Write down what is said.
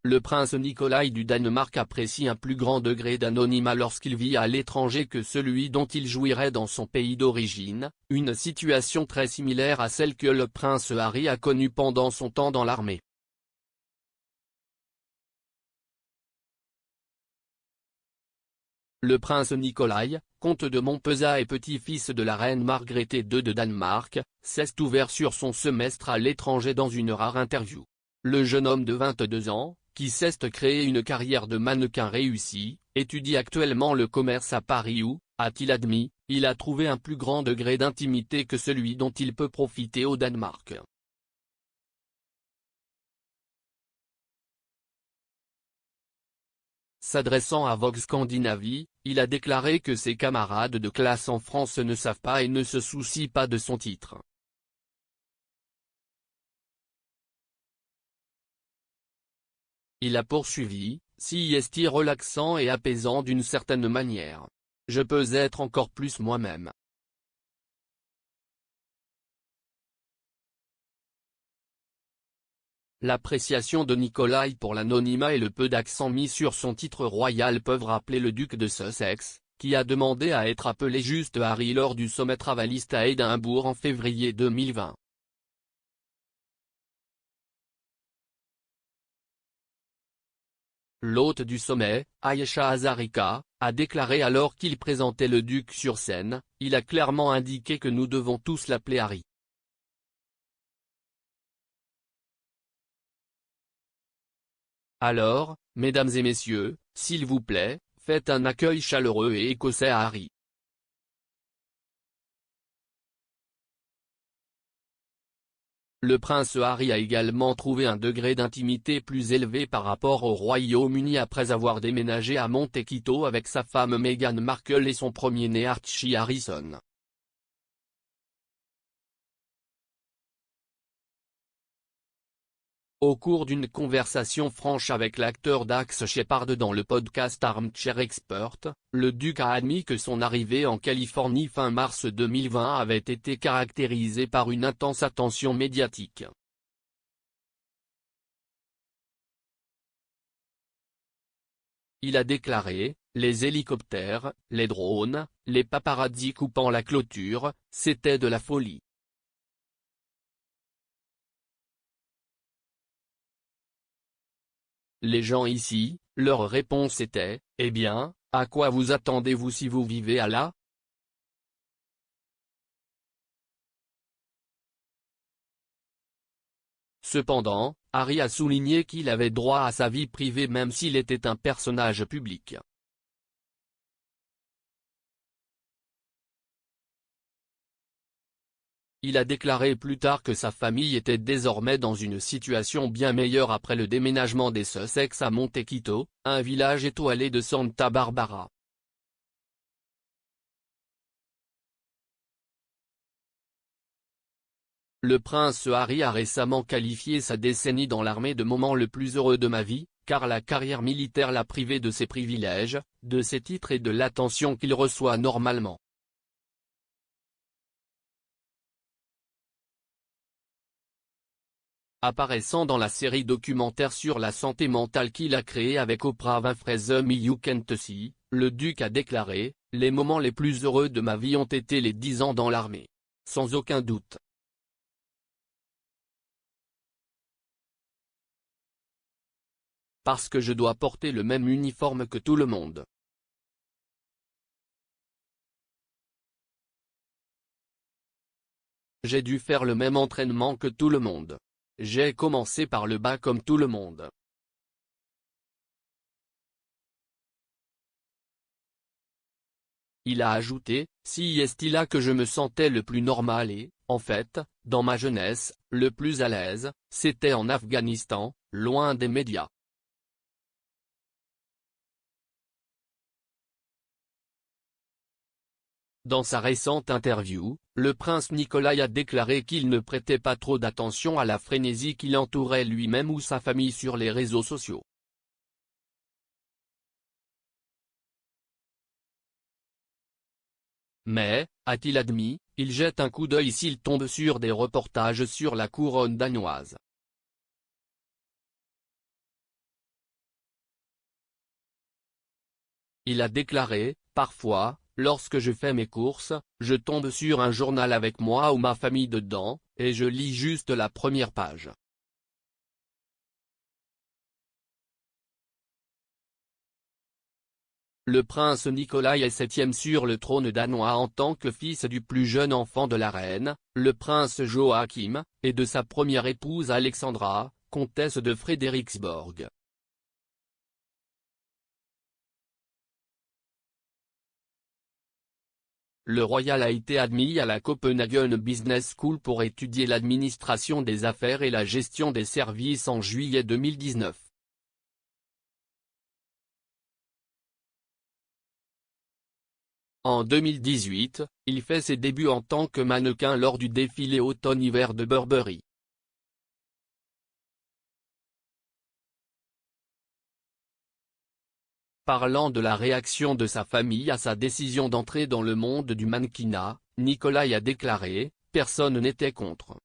Le prince Nikolai du Danemark apprécie un plus grand degré d'anonymat lorsqu'il vit à l'étranger que celui dont il jouirait dans son pays d'origine, une situation très similaire à celle que le prince Harry a connue pendant son temps dans l'armée. Le prince Nikolai, comte de Montpezat et petit-fils de la reine Margrethe II de Danemark, s'est ouvert sur son semestre à l'étranger dans une rare interview. Le jeune homme de 22 ans, qui s'est créé une carrière de mannequin réussi, étudie actuellement le commerce à Paris où, a-t-il admis, il a trouvé un plus grand degré d'intimité que celui dont il peut profiter au Danemark. S'adressant à Vogue Scandinavie, il a déclaré que ses camarades de classe en France ne savent pas et ne se soucient pas de son titre. Il a poursuivi, si est relaxant et apaisant d'une certaine manière. Je peux être encore plus moi-même. L'appréciation de Nikolai pour l'anonymat et le peu d'accent mis sur son titre royal peuvent rappeler le duc de Sussex, qui a demandé à être appelé juste Harry lors du sommet travaliste à Édimbourg en février 2020. L'hôte du sommet, Ayesha Hazarika, a déclaré alors qu'il présentait le duc sur scène, il a clairement indiqué que nous devons tous l'appeler Harry. Alors, mesdames et messieurs, s'il vous plaît, faites un accueil chaleureux et écossais à Harry. Le prince Harry a également trouvé un degré d'intimité plus élevé par rapport au Royaume-Uni après avoir déménagé à Montecito avec sa femme Meghan Markle et son premier-né Archie Harrison. Au cours d'une conversation franche avec l'acteur Dax Shepard dans le podcast Armchair Expert, le duc a admis que son arrivée en Californie fin mars 2020 avait été caractérisée par une intense attention médiatique. Il a déclaré, les hélicoptères, les drones, les paparazzis coupant la clôture, c'était de la folie. Les gens ici, leur réponse était, eh bien, à quoi vous attendez-vous si vous vivez à là? Cependant, Harry a souligné qu'il avait droit à sa vie privée même s'il était un personnage public. Il a déclaré plus tard que sa famille était désormais dans une situation bien meilleure après le déménagement des Sussex à Montecito, un village étoilé de Santa Barbara. Le prince Harry a récemment qualifié sa décennie dans l'armée de moment le plus heureux de ma vie, car la carrière militaire l'a privé de ses privilèges, de ses titres et de l'attention qu'il reçoit normalement. Apparaissant dans la série documentaire sur la santé mentale qu'il a créée avec Oprah Winfrey Me You Can't See, le duc a déclaré, « Les moments les plus heureux de ma vie ont été les 10 ans dans l'armée. Sans aucun doute. Parce que je dois porter le même uniforme que tout le monde. J'ai dû faire le même entraînement que tout le monde. J'ai commencé par le bas comme tout le monde. » Il a ajouté, si est là que je me sentais le plus normal et, en fait, dans ma jeunesse, le plus à l'aise, c'était en Afghanistan, loin des médias. Dans sa récente interview, le prince Nikolai a déclaré qu'il ne prêtait pas trop d'attention à la frénésie qui l'entourait lui-même ou sa famille sur les réseaux sociaux. Mais, a-t-il admis, il jette un coup d'œil s'il tombe sur des reportages sur la couronne danoise. Il a déclaré, « Parfois, lorsque je fais mes courses, je tombe sur un journal avec moi ou ma famille dedans, et je lis juste la première page. » Le prince Nicolas est septième sur le trône danois en tant que fils du plus jeune enfant de la reine, le prince Joachim, et de sa première épouse Alexandra, comtesse de Frederiksborg. Le royal a été admis à la Copenhagen Business School pour étudier l'administration des affaires et la gestion des services en juillet 2019. En 2018, il fait ses débuts en tant que mannequin lors du défilé automne-hiver de Burberry. Parlant de la réaction de sa famille à sa décision d'entrer dans le monde du mannequinat, Nicolas a déclaré « Personne n'était contre.